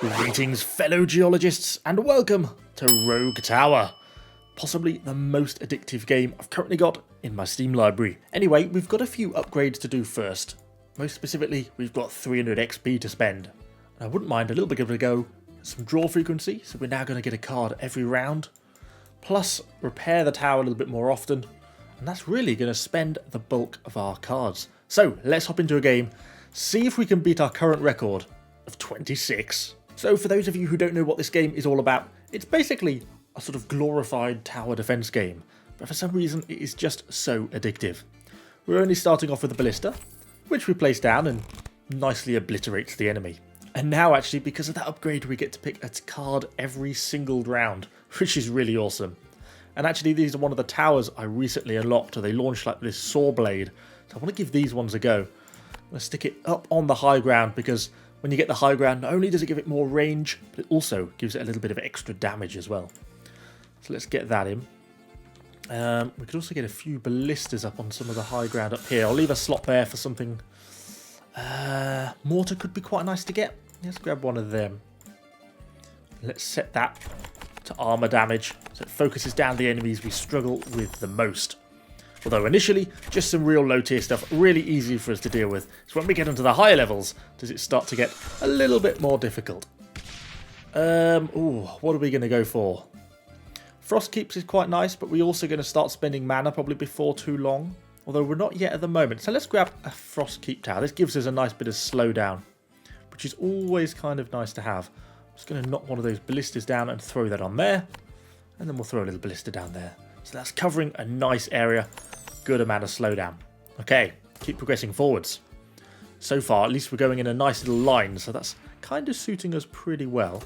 Greetings, fellow geologists, and welcome to Rogue Tower. Possibly the most addictive game I've currently got in my Steam library. Anyway, we've got a few upgrades to do first. Most specifically, we've got 300 XP to spend. And I wouldn't mind a little bit of a go at some draw frequency, so we're now going to get a card every round. Plus, repair the tower a little bit more often. And that's really going to spend the bulk of our cards. So, let's hop into a game, see if we can beat our current record of 26. So for those of you who don't know what this game is all about, it's basically a sort of glorified tower defense game, but for some reason it is just so addictive. We're only starting off with a ballista, which we place down and nicely obliterates the enemy. And now actually, because of that upgrade, we get to pick a card every single round, which is really awesome. And actually these are one of the towers I recently unlocked, they launched like this saw blade, so I want to give these ones a go. I'm going to stick it up on the high ground because when you get the high ground, not only does it give it more range, but it also gives it a little bit of extra damage as well. So let's get that in. We could also get a few ballistas up on some of the high ground up here. I'll leave a slot there for something. Mortar could be quite nice to get. Let's grab one of them. Let's set that to armor damage, so it focuses down the enemies we struggle with the most. Although initially, just some real low tier stuff, really easy for us to deal with. So when we get into the higher levels, does it start to get a little bit more difficult. What are we going to go for? Frost Keeps is quite nice, but we're also going to start spending mana probably before too long. Although we're not yet at the moment. So let's grab a Frost Keep Tower. This gives us a nice bit of slowdown, which is always kind of nice to have. I'm just going to knock one of those ballistas down and throw that on there. And then we'll throw a little ballista down there. So that's covering a nice area. Good amount of slowdown. Okay, keep progressing forwards. So far, at least we're going in a nice little line, so that's kind of suiting us pretty well.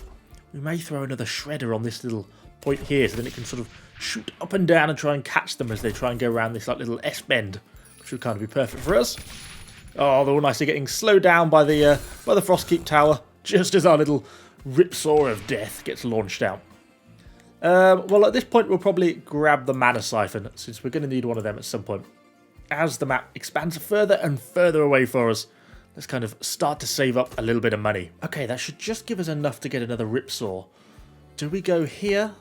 We may throw another shredder on this little point here, so then it can sort of shoot up and down and try and catch them as they try and go around this like little S-bend, which would kind of be perfect for us. Oh, they're all nicely getting slowed down by the Frostkeep Tower, just as our little ripsaw of death gets launched out. Well, at this point, we'll probably grab the Mana Siphon, since we're going to need one of them at some point. As the map expands further and further away for us, let's kind of start to save up a little bit of money. Okay, that should just give us enough to get another Ripsaw. Do we go here?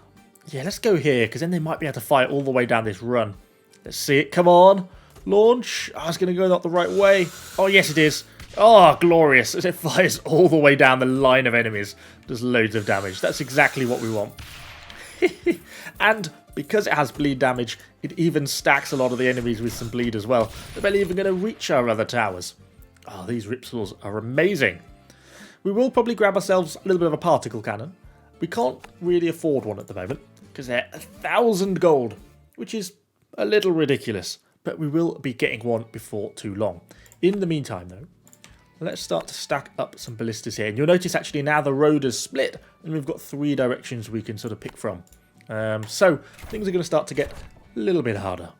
Yeah, let's go here, because then they might be able to fire all the way down this run. Let's see it. Come on. Launch. Oh, it's going to go not the right way. Oh, yes, it is. Oh, glorious. As it fires all the way down the line of enemies. Does loads of damage. That's exactly what we want. And because it has bleed damage, it even stacks a lot of the enemies with some bleed as well. They're barely even going to reach our other towers. Oh, these Ripsaws are amazing. We will probably grab ourselves a little bit of a particle cannon. We can't really afford one at the moment because they're 1,000 gold, which is a little ridiculous. But we will be getting one before too long. In the meantime, though, let's start to stack up some ballistas here. And you'll notice actually now the road is split and we've got 3 directions we can sort of pick from. So things are going to start to get a little bit harder.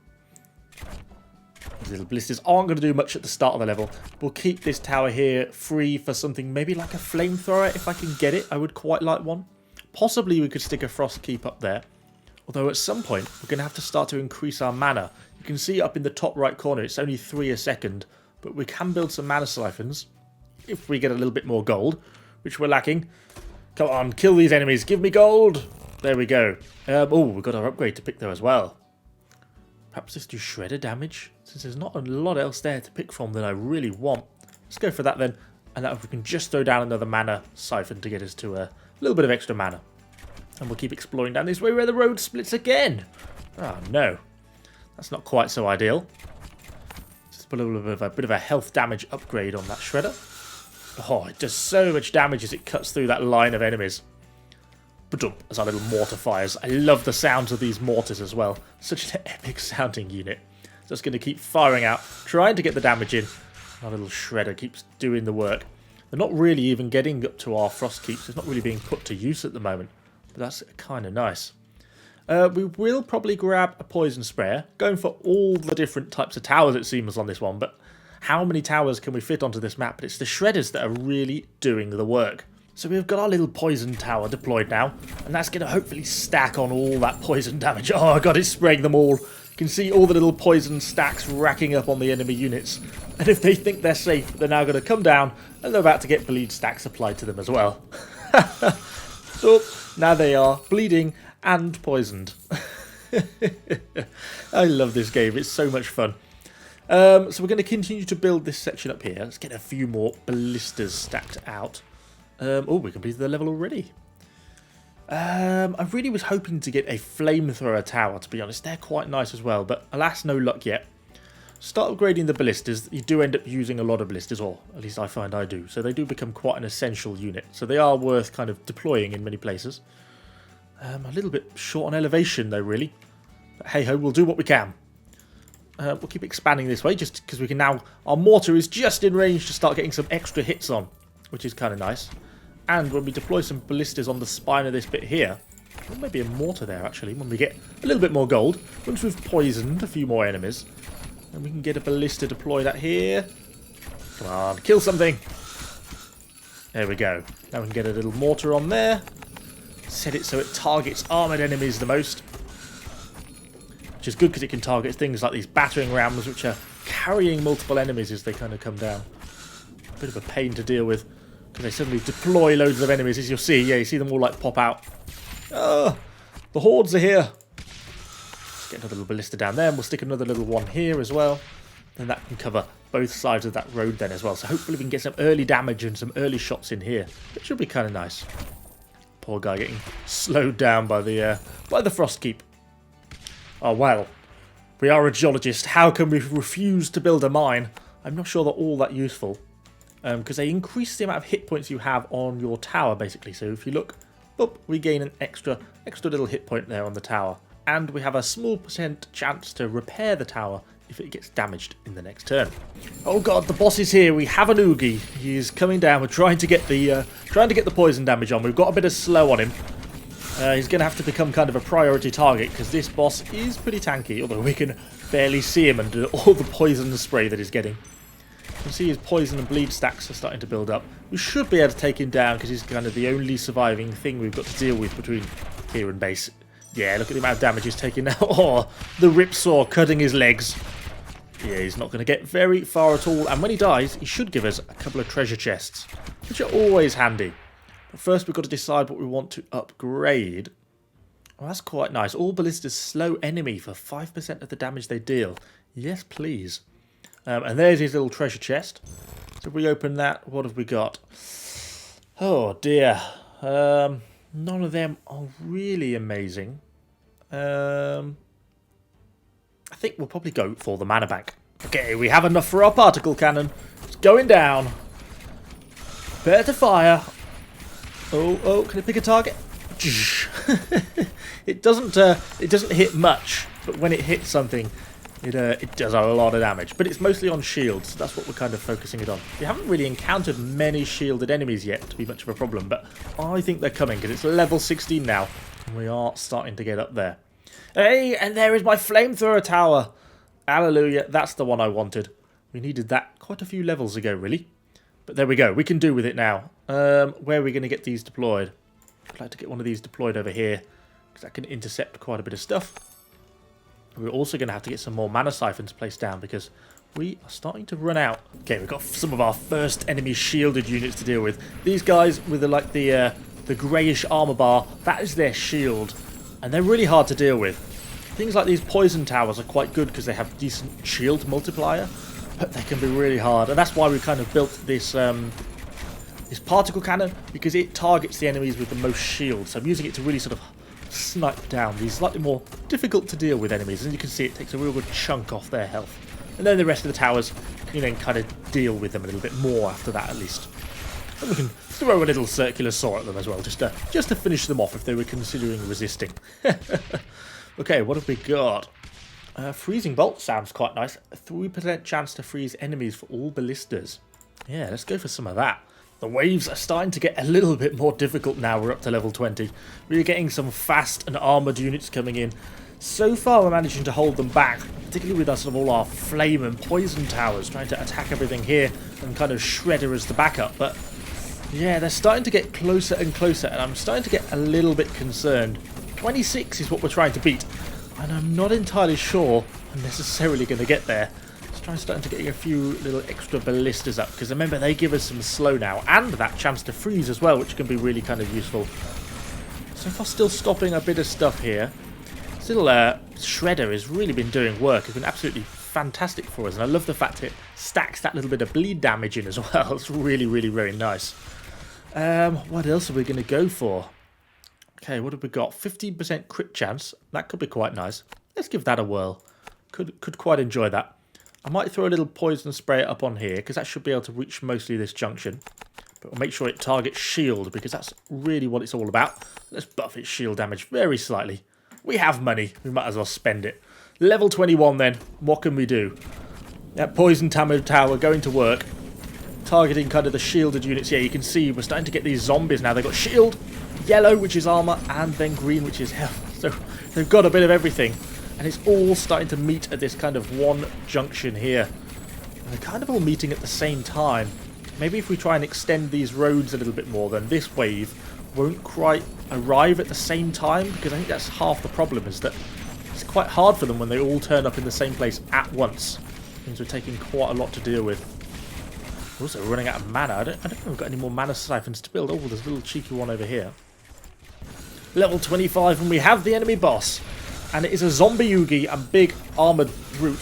These little ballistas aren't going to do much at the start of the level. We'll keep this tower here free for something maybe like a flamethrower if I can get it. I would quite like one. Possibly we could stick a Frost Keep up there. Although at some point we're going to have to start to increase our mana. You can see up in the top right corner it's only 3 a second. But we can build some Mana Siphons if we get a little bit more gold, which we're lacking. Come on, kill these enemies. Give me gold. There we go. We've got our upgrade to pick though as well. Perhaps let's do shredder damage, since there's not a lot else there to pick from that I really want. Let's go for that then, and that we can just throw down another Mana Siphon to get us to a little bit of extra mana. And we'll keep exploring down this way where the road splits again. Oh no, that's not quite so ideal. Just put a little bit of a health damage upgrade on that shredder. Oh, it does so much damage as it cuts through that line of enemies. As our little mortar fires. I love the sounds of these mortars as well. Such an epic sounding unit. Just going to keep firing out, trying to get the damage in. Our little shredder keeps doing the work. They're not really even getting up to our Frost Keeps. It's not really being put to use at the moment. But that's kind of nice. We will probably grab a poison sprayer. Going for all the different types of towers it seems on this one. But how many towers can we fit onto this map? But it's the shredders that are really doing the work. So we've got our little poison tower deployed now, and that's going to hopefully stack on all that poison damage. Oh god, it's spraying them all. You can see all the little poison stacks racking up on the enemy units. And if they think they're safe, they're now going to come down, and they're about to get bleed stacks applied to them as well. Oh, now they are bleeding and poisoned. I love this game. It's so much fun. So we're going to continue to build this section up here. Let's get a few more ballistas stacked out. Oh, we completed the level already. I really was hoping to get a flamethrower tower, to be honest. They're quite nice as well, but alas, no luck yet. Start upgrading the ballistas. You do end up using a lot of ballistas, or at least I find I do. So they do become quite an essential unit. So they are worth kind of deploying in many places. A little bit short on elevation though, really. But hey ho, we'll do what we can. We'll keep expanding this way just because we can now... Our mortar is just in range to start getting some extra hits on, which is kind of nice. And when we deploy some ballistas on the spine of this bit here, well, maybe a mortar there actually, when we get a little bit more gold, once we've poisoned a few more enemies, and we can get a ballista deployed at here. Come on, kill something. There we go. Now we can get a little mortar on there. Set it so it targets armoured enemies the most. Which is good because it can target things like these battering rams, which are carrying multiple enemies as they kind of come down. A bit of a pain to deal with because they suddenly deploy loads of enemies, as you'll see. Yeah, you see them all like pop out. Oh, the hordes are here. Let's get another little ballista down there, and we'll stick another little one here as well. And that can cover both sides of that road then as well. So hopefully we can get some early damage and some early shots in here. Which should be kind of nice. Poor guy getting slowed down by the frost keep. Oh well, we are a geologist. How can we refuse to build a mine? I'm not sure they're all that useful. Because they increase the amount of hit points you have on your tower, basically. So if you look up, we gain an extra little hit point there on the tower. And we have a small % chance to repair the tower if it gets damaged in the next turn. Oh god, the boss is here. We have an oogie. He is coming down. We're trying to get the poison damage on. We've got a bit of slow on him. He's going to have to become kind of a priority target because this boss is pretty tanky, although we can barely see him under all the poison spray that he's getting. You can see his poison and bleed stacks are starting to build up. We should be able to take him down because he's kind of the only surviving thing we've got to deal with between here and base. Yeah, look at the amount of damage he's taking now. Oh, the ripsaw cutting his legs. Yeah, he's not going to get very far at all. And when he dies, he should give us a couple of treasure chests, which are always handy. But first, we've got to decide what we want to upgrade. Well, that's quite nice. All ballistas slow enemy for 5% of the damage they deal. Yes, please. And there's his little treasure chest. So if we open that, what have we got? Oh, dear. None of them are really amazing. I think we'll probably go for the mana bank. Okay, we have enough for our particle cannon. It's going down. Prepare to fire. Oh, can it pick a target? It doesn't hit much, but when it hits something, it does a lot of damage. But it's mostly on shields, so that's what we're kind of focusing it on. We haven't really encountered many shielded enemies yet to be much of a problem, but I think they're coming because it's level 16 now, and we are starting to get up there. Hey, and there is my flamethrower tower. Hallelujah, that's the one I wanted. We needed that quite a few levels ago, really. But there we go, we can do with it now. Where are we going to get these deployed? I'd like to get one of these deployed over here, because that can intercept quite a bit of stuff. We're also going to have to get some more mana siphons placed down, because we are starting to run out. Okay, we've got some of our first enemy shielded units to deal with. These guys with the greyish armor bar, that is their shield. And they're really hard to deal with. Things like these poison towers are quite good because they have decent shield multiplier, but they can be really hard. And that's why we kind of built this this particle cannon, because it targets the enemies with the most shield. So I'm using it to really sort of snipe down these slightly more difficult to deal with enemies. And you can see it takes a real good chunk off their health. And then the rest of the towers, you know, kind of deal with them a little bit more after that at least. And we can throw a little circular saw at them as well, just to finish them off if they were considering resisting. Okay, what have we got? Freezing bolt sounds quite nice. A 3% chance to freeze enemies for all ballistas. Yeah, let's go for some of that. The waves are starting to get a little bit more difficult now we're up to level 20. We're getting some fast and armoured units coming in. So far we're managing to hold them back, particularly with us all our flame and poison towers, trying to attack everything here and kind of shredder as the backup. But yeah, they're starting to get closer and closer, and I'm starting to get a little bit concerned. 26 is what we're trying to beat, and I'm not entirely sure I'm necessarily going to get there. try starting to get a few little extra ballistas up, because remember they give us some slow now and that chance to freeze as well, which can be really kind of useful. So far still stopping a bit of stuff here. Still Shredder has really been doing work. It's been absolutely fantastic for us, and I love the fact it stacks that little bit of bleed damage in as well. It's really, really very nice. What else are we going to go for? Okay, what have we got? 15% crit chance. That could be quite nice. Let's give that a whirl. Could quite enjoy that. I might throw a little poison spray up on here, because that should be able to reach mostly this junction. But we'll make sure it targets shield, because that's really what it's all about. Let's buff its shield damage very slightly. We have money. We might as well spend it. Level 21 then. What can we do? That poison tower going to work. Targeting kind of the shielded units. Yeah, you can see we're starting to get these zombies now. They've got shield, yellow, which is armor, and then green, which is health. So they've got a bit of everything. And it's all starting to meet at this kind of one junction here. And they're kind of all meeting at the same time. Maybe if we try and extend these roads a little bit more, then this wave won't quite arrive at the same time, because I think that's half the problem, is that it's quite hard for them when they all turn up in the same place at once. It means we're taking quite a lot to deal with. We're also running out of mana. I don't know if we've got any more mana siphons to build. Oh, there's a little cheeky one over here. Level 25, and we have the enemy boss. And it is a zombie Yugi and big armoured brute.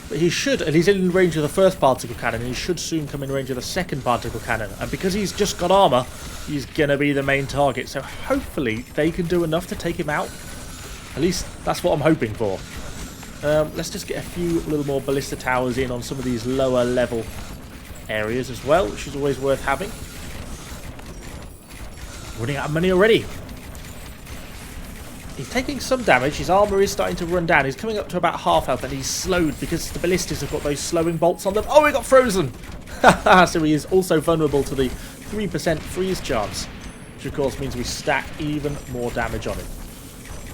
But he should, and he's in range of the first particle cannon, and he should soon come in range of the second particle cannon. And because he's just got armour, he's going to be the main target. So hopefully they can do enough to take him out. At least that's what I'm hoping for. Let's just get a few little more ballista towers in on some of these lower level areas as well, which is always worth having. Running out of money already. He's taking some damage. His armour is starting to run down. He's coming up to about half health, and he's slowed because the ballistas have got those slowing bolts on them. Oh, he got frozen! So he is also vulnerable to the 3% freeze chance, which of course means we stack even more damage on him.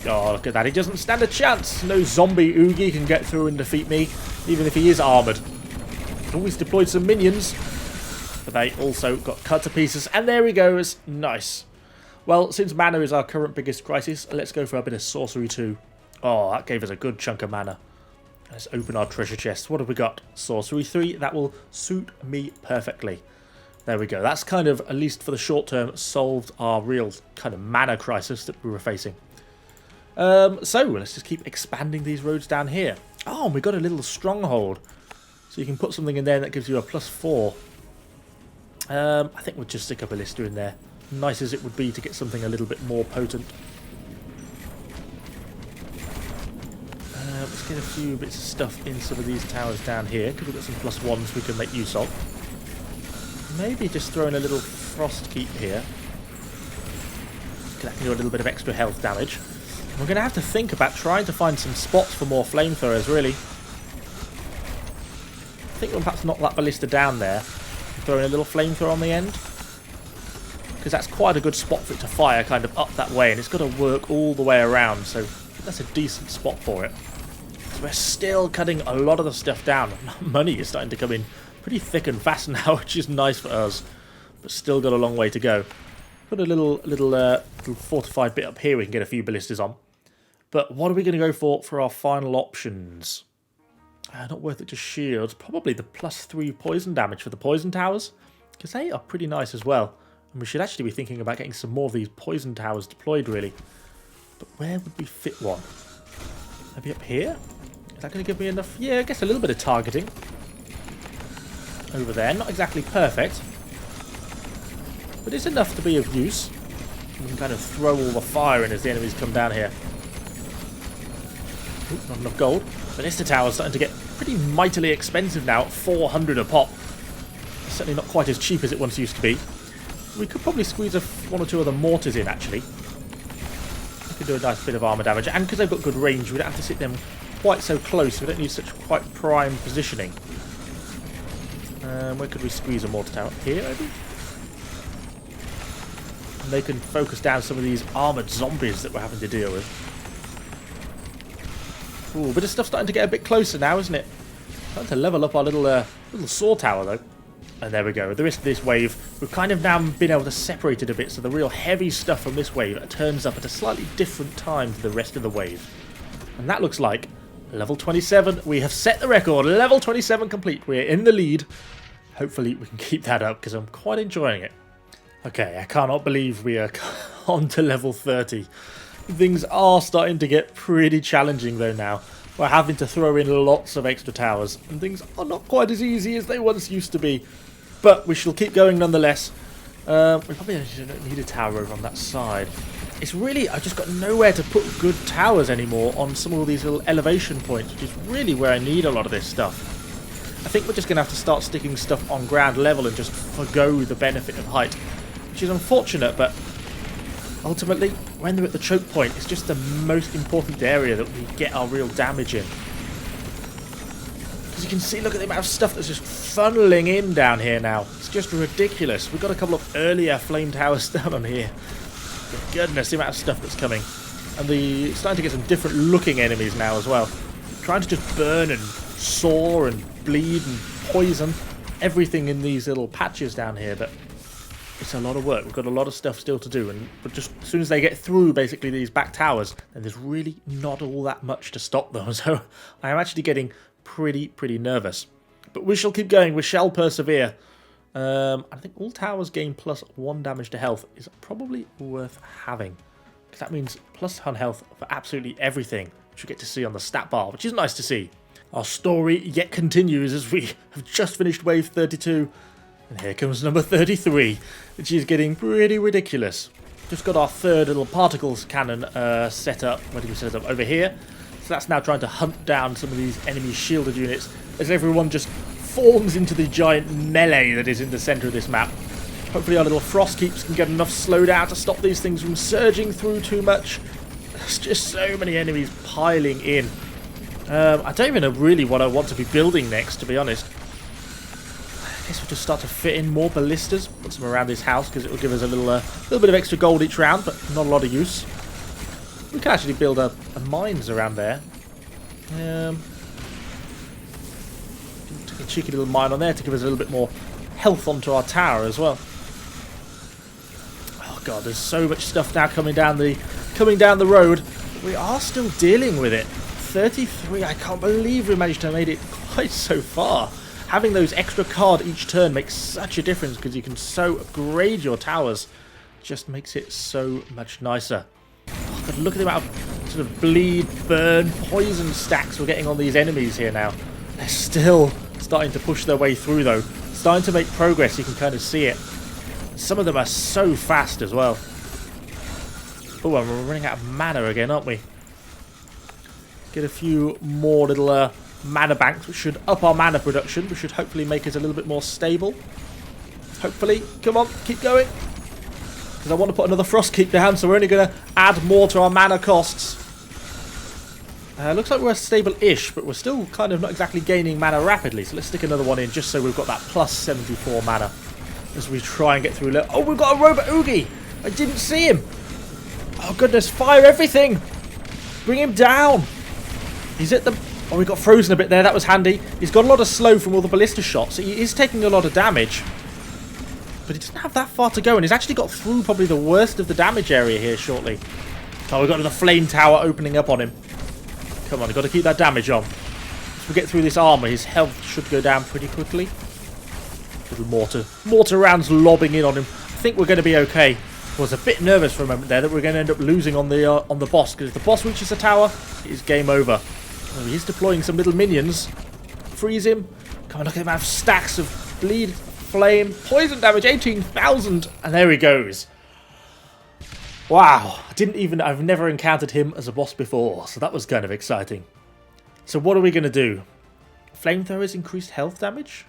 Oh, look at that. He doesn't stand a chance. No zombie Oogie can get through and defeat me, even if he is armoured. Always deployed some minions, but they also got cut to pieces. And there he goes. Nice. Well, since mana is our current biggest crisis, let's go for a bit of sorcery too. Oh, that gave us a good chunk of mana. Let's open our treasure chest. What have we got? Sorcery 3. That will suit me perfectly. There we go. That's kind of, at least for the short term, solved our real kind of mana crisis that we were facing. So, let's just keep expanding these roads down here. Oh, and we got a little stronghold. So you can put something in there that gives you a +4. I think we'll just stick a ballista in there. Nice as it would be to get something a little bit more potent. Let's get a few bits of stuff in some of these towers down here, because we've got some +1s we can make use of. Maybe just throwing a little frost keep here. That can do a little bit of extra health damage. We're going to have to think about trying to find some spots for more flamethrowers, really. I think we'll perhaps knock that ballista down there, throwing a little flamethrower on the end. Because that's quite a good spot for it to fire kind of up that way, and it's got to work all the way around, so that's a decent spot for it. So we're still cutting a lot of the stuff down. Money is starting to come in pretty thick and fast now, which is nice for us, but still got a long way to go. Put a little fortified bit up here we can get a few ballistas on. But what are we going to go for our final options? Not worth it, just shields. Probably the +3 poison damage for the poison towers, because they are pretty nice as well. And we should actually be thinking about getting some more of these poison towers deployed, really. But where would we fit one? Maybe up here? Is that going to give me enough? Yeah, I guess a little bit of targeting. Over there. Not exactly perfect, but it's enough to be of use. We can kind of throw all the fire in as the enemies come down here. Ooh, not enough gold. Ballista towers starting to get pretty mightily expensive now at 400 a pop. Certainly not quite as cheap as it once used to be. We could probably squeeze one or two of the mortars in, actually. We could do a nice bit of armour damage. And because they've got good range, we don't have to sit them quite so close. We don't need such quite prime positioning. Where could we squeeze a mortar tower? Here, maybe? And they can focus down some of these armoured zombies that we're having to deal with. Ooh, a bit of stuff starting to get a bit closer now, isn't it? Starting to level up our little saw tower, though. And there we go. The rest of this wave, we've kind of now been able to separate it a bit, so the real heavy stuff from this wave turns up at a slightly different time to the rest of the wave. And that looks like Level 27. We have set the record. Level 27 complete. We're in the lead. Hopefully we can keep that up because I'm quite enjoying it. Okay, I cannot believe we are on to level 30. Things are starting to get pretty challenging though now. We're having to throw in lots of extra towers, and things are not quite as easy as they once used to be. But we shall keep going nonetheless. We probably don't need a tower over on that side. It's really, I've just got nowhere to put good towers anymore on some of these little elevation points, which is really where I need a lot of this stuff. I think we're just going to have to start sticking stuff on ground level and just forgo the benefit of height, which is unfortunate, but ultimately, when they're at the choke point, it's just the most important area that we get our real damage in. As you can see, look at the amount of stuff that's just funneling in down here now. It's just ridiculous. We've got a couple of earlier flame towers down on here. Good goodness, the amount of stuff that's coming. And starting to get some different looking enemies now as well. Trying to just burn and saw and bleed and poison everything in these little patches down here, but it's a lot of work. We've got a lot of stuff still to do, but just as soon as they get through basically these back towers, then there's really not all that much to stop them. So I am actually getting pretty nervous. But we shall keep going. We shall persevere. I think all towers gain +1 damage to health is probably worth having, because that means +1 health for absolutely everything, which we get to see on the stat bar, which is nice to see. Our story yet continues as we have just finished wave 32, and here comes number 33, which is getting pretty ridiculous. Just got our third little particles cannon set up. Where did we set it up? Over here. So that's now trying to hunt down some of these enemy shielded units as everyone just forms into the giant melee that is in the centre of this map. Hopefully our little frost keeps can get enough slowdown to stop these things from surging through too much. There's just so many enemies piling in. I don't even know really what I want to be building next, to be honest. I guess we'll just start to fit in more ballistas, put some around this house because it will give us a little bit of extra gold each round, but not a lot of use. We can actually build a mines around there. A cheeky little mine on there to give us a little bit more health onto our tower as well. Oh god, there's so much stuff now coming down the road. We are still dealing with it. 33, I can't believe we managed to have made it quite so far. Having those extra card each turn makes such a difference because you can so upgrade your towers. Just makes it so much nicer. Oh god, look at the amount of sort of bleed, burn, poison stacks we're getting on these enemies here now. They're still starting to push their way through though. Starting to make progress, you can kind of see it. Some of them are so fast as well. Oh, and we're running out of mana again, aren't we? Get a few more little mana banks, which should up our mana production, which should hopefully make us a little bit more stable. Hopefully. Come on, keep going. Because I want to put another frost keep down, so we're only going to add more to our mana costs. Looks like we're stable-ish, but we're still kind of not exactly gaining mana rapidly. So let's stick another one in just so we've got that +74 mana as we try and get through. Oh, we've got a robot Oogie! I didn't see him! Oh goodness, fire everything! Bring him down! He's at the... Oh, we got frozen a bit there, that was handy. He's got a lot of slow from all the ballista shots, so he is taking a lot of damage. But he doesn't have that far to go, and he's actually got through probably the worst of the damage area here shortly. Oh, we've got another flame tower opening up on him. Come on, we've got to keep that damage on. As we get through this armor, his health should go down pretty quickly. Little mortar rounds lobbing in on him. I think we're going to be okay. I was a bit nervous for a moment there that we're going to end up losing on the boss, because if the boss reaches the tower, it is game over. Oh, he is deploying some little minions. Freeze him. Come on, look at the amount of stacks of bleed, flame, poison damage, 18,000, and there he goes. Wow, I've never encountered him as a boss before, so that was kind of exciting. So what are we going to do? Flamethrowers increased health damage?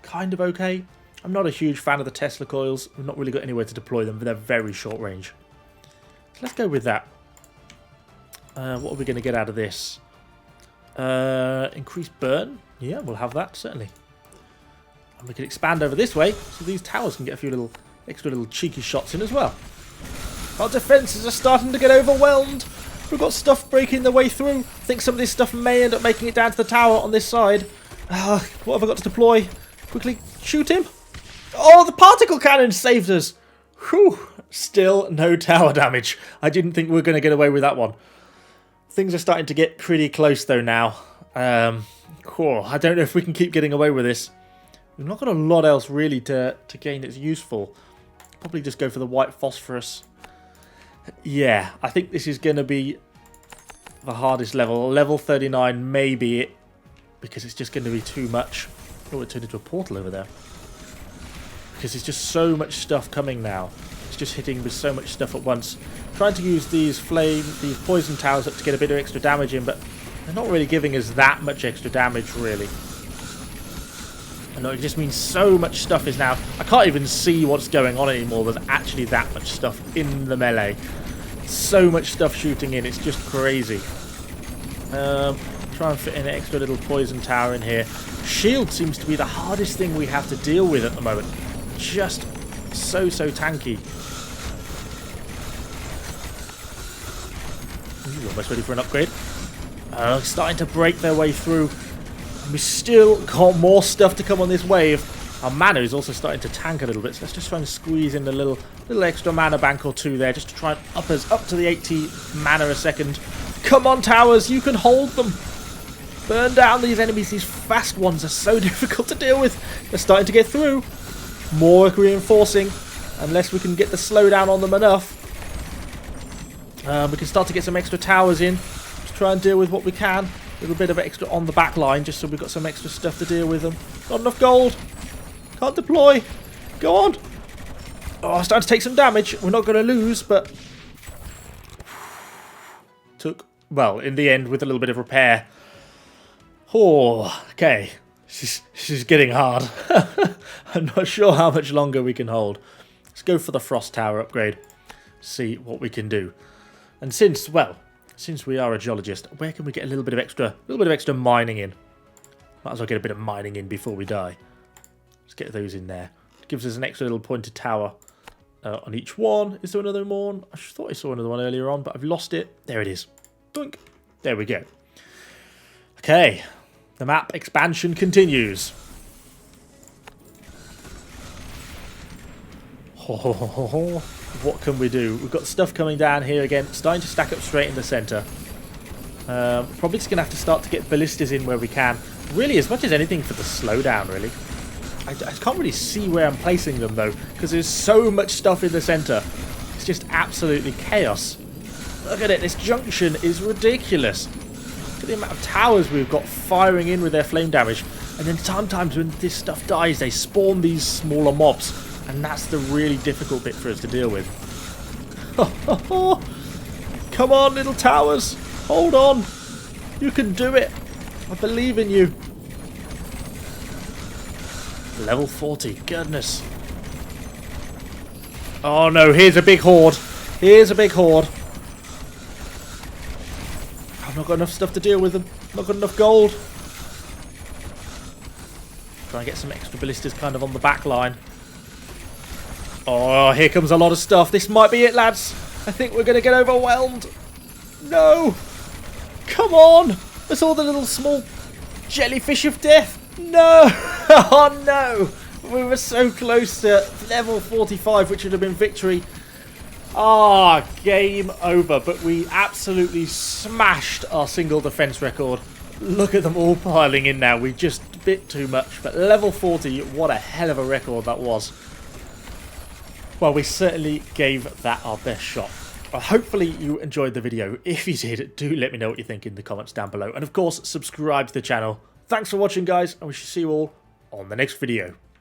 Kind of okay. I'm not a huge fan of the Tesla coils. We've not really got anywhere to deploy them, but they're very short range. So let's go with that. What are we going to get out of this? Increased burn? Yeah, we'll have that, certainly. And we can expand over this way, so these towers can get a few extra little cheeky shots in as well. Our defences are starting to get overwhelmed. We've got stuff breaking their way through. I think some of this stuff may end up making it down to the tower on this side. What have I got to deploy? Quickly shoot him. Oh, the particle cannon saved us. Whew. Still no tower damage. I didn't think we were going to get away with that one. Things are starting to get pretty close though now. Cool. I don't know if we can keep getting away with this. We've not got a lot else really to gain that's useful. Probably just go for the white phosphorus. Yeah, I think this is going to be the hardest level. Level 39 may be it, because it's just going to be too much. Oh, it turned into a portal over there. Because there's just so much stuff coming now. It's just hitting with so much stuff at once. Trying to use these poison towers up to get a bit of extra damage in, but they're not really giving us that much extra damage, really. I know it just means so much stuff is now... I can't even see what's going on anymore. There's actually that much stuff in the melee. So much stuff shooting in. It's just crazy. Try and fit in an extra little poison tower in here. Shield seems to be the hardest thing we have to deal with at the moment. Just so tanky. Ooh, almost ready for an upgrade. Starting to break their way through. We still got more stuff to come on this wave. Our mana is also starting to tank a little bit, so let's just try and squeeze in a little extra mana bank or two there, just to try and up us up to the 80 mana a second. Come on, towers, you can hold them. Burn down these enemies. These fast ones are so difficult to deal with. They're starting to get through. More reinforcing, unless we can get the slowdown on them enough. We can start to get some extra towers in. Just try and deal with what we can. A little bit of extra on the back line, just so we've got some extra stuff to deal with them. Not enough gold. Can't deploy. Go on. Oh, starting to take some damage. We're not going to lose, but... Well, in the end, with a little bit of repair. Oh, okay. This is getting hard. I'm not sure how much longer we can hold. Let's go for the Frost Tower upgrade. See what we can do. And since we are a geologist, where can we get a little bit of extra mining in? Might as well get a bit of mining in before we die. Let's get those in there. It gives us an extra little pointed tower on each one. Is there another one? I thought I saw another one earlier on, but I've lost it. There it is. Doink. There we go. Okay. The map expansion continues. What can we do? We've got stuff coming down here again, starting to stack up straight in the centre. Probably just going to have to start to get ballistas in where we can. Really, as much as anything for the slowdown, really. I can't really see where I'm placing them, though, because there's so much stuff in the centre. It's just absolutely chaos. Look at it, this junction is ridiculous. Look at the amount of towers we've got firing in with their flame damage. And then sometimes when this stuff dies, they spawn these smaller mobs. And that's the really difficult bit for us to deal with. Come on, little towers. Hold on. You can do it. I believe in you. Level 40. Goodness. Oh no, here's a big horde. Here's a big horde. I've not got enough stuff to deal with them. Not got enough gold. Try and get some extra ballistas kind of on the back line. Oh, here comes a lot of stuff. This might be it, lads. I think we're going to get overwhelmed. No. Come on. That's all the little small jellyfish of death. No. Oh, no. We were so close to level 45, which would have been victory. Ah, game over. But we absolutely smashed our single defense record. Look at them all piling in now. We just a bit too much. But level 40, what a hell of a record that was. Well, we certainly gave that our best shot. Well, hopefully you enjoyed the video. If you did, do let me know what you think in the comments down below. And of course, subscribe to the channel. Thanks for watching, guys, and we shall see you all on the next video.